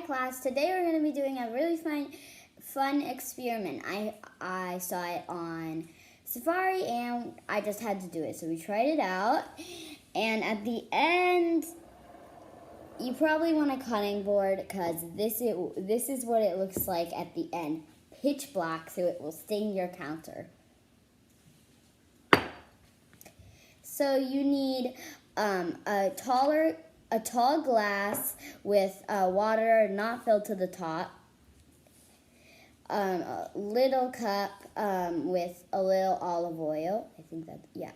class. Today we're going to be doing a really fun experiment. I saw it on Safari and I just had to do it. So we tried it out. And at the end, you probably want a cutting board because this is what it looks like at the end. Pitch black, so it will stain your counter. So you need a tall glass with water not filled to the top, a little cup with a little olive oil. I think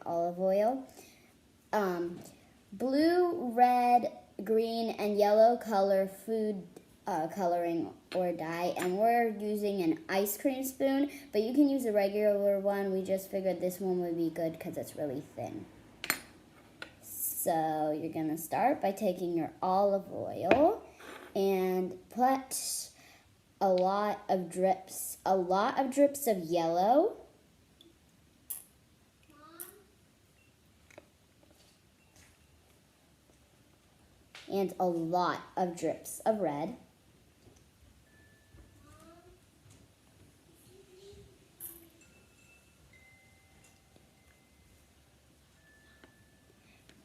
olive oil. Blue, red, green, and yellow color food coloring or dye, and we're using an ice cream spoon, but you can use a regular one. We just figured this one would be good because it's really thin. So you're gonna start by taking your olive oil and put a lot of drips of yellow. And a lot of drips of red.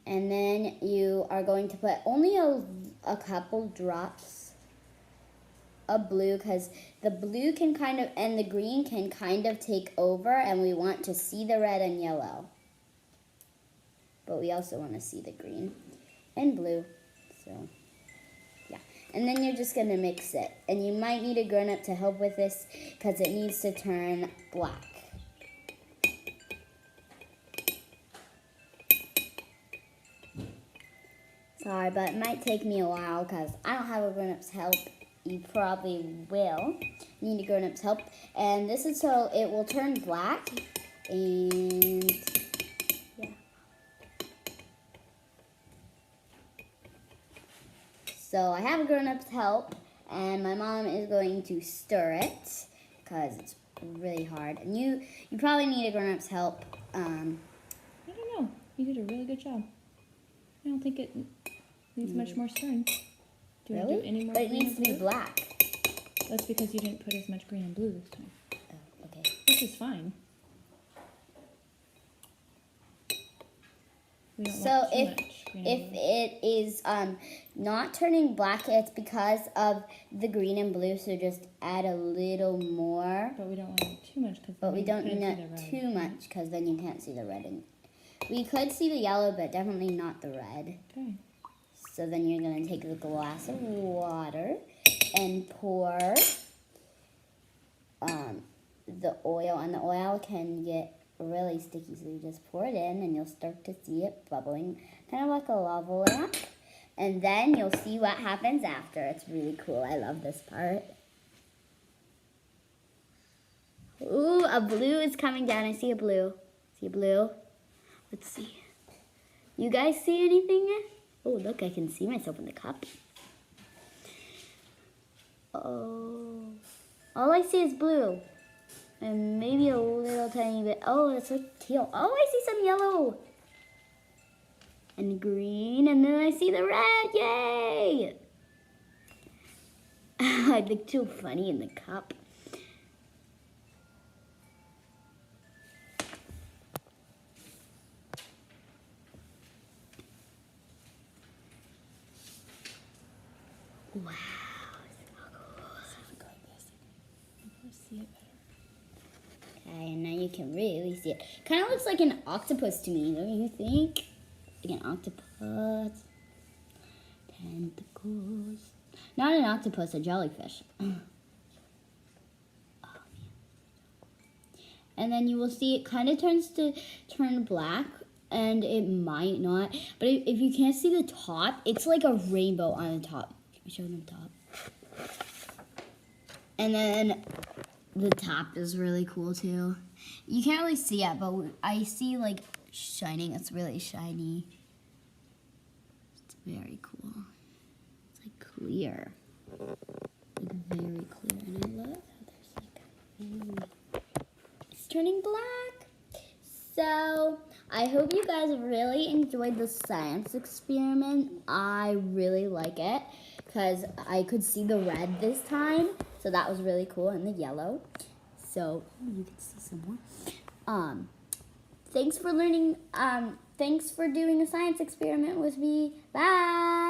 And then you are going to put only a couple drops of blue because the blue can and the green can kind of take over, and we want to see the red and yellow. But we also want to see the green and blue. So, yeah. And then you're just going to mix it. And you might need a grown-up to help with this because it needs to turn black. Sorry, but it might take me a while because I don't have a grown-up's help. You probably will need a grown-up's help. And this is so it will turn black. And yeah. So I have a grown-up's help, and my mom is going to stir it because it's really hard. And you probably need a grown-up's help. I don't know. You did a really good job. I don't think it needs much more stirring. Do you want to do any more? But it needs to be black. That's because you didn't put as much green and blue this time. Oh, okay. Which is fine. We don't So want too much green if and blue. it is not turning black, it's because of the green and blue. So just add a little more. But we don't want too much because. But we don't need it too much because then you can't see the red. And we could see the yellow, but definitely not the red. Okay. So then you're going to take the glass of water and pour the oil. And the oil can get really sticky, so you just pour it in and you'll start to see it bubbling, kind of like a lava lamp. And then you'll see what happens after. It's really cool. I love this part. Ooh, a blue is coming down. I see a blue. See a blue? Let's see. You guys see anything yet? Oh, look, I can see myself in the cup. Oh, all I see is blue. And maybe a little tiny bit. Oh, it's like teal. Oh, I see some yellow. And green, and then I see the red. Yay! I look too funny in the cup. Wow, so cool. See it better. Okay, and now you can really see it. Kind of looks like an octopus to me, don't you think? Like an octopus. Tentacles. Not an octopus, a jellyfish. Oh, man. And then you will see it kind of turn black, and it might not. But if you can't see the top, it's like a rainbow on the top. Let me show them the top. And then the top is really cool too. You can't really see it, but I see like shining. It's really shiny. It's very cool. It's like clear. Like very clear. And I love how there's like it's turning black. So I hope you guys really enjoyed the science experiment. I really like it because I could see the red this time. So that was really cool, and the yellow. So you can see some more. Thanks for learning. Thanks for doing a science experiment with me. Bye.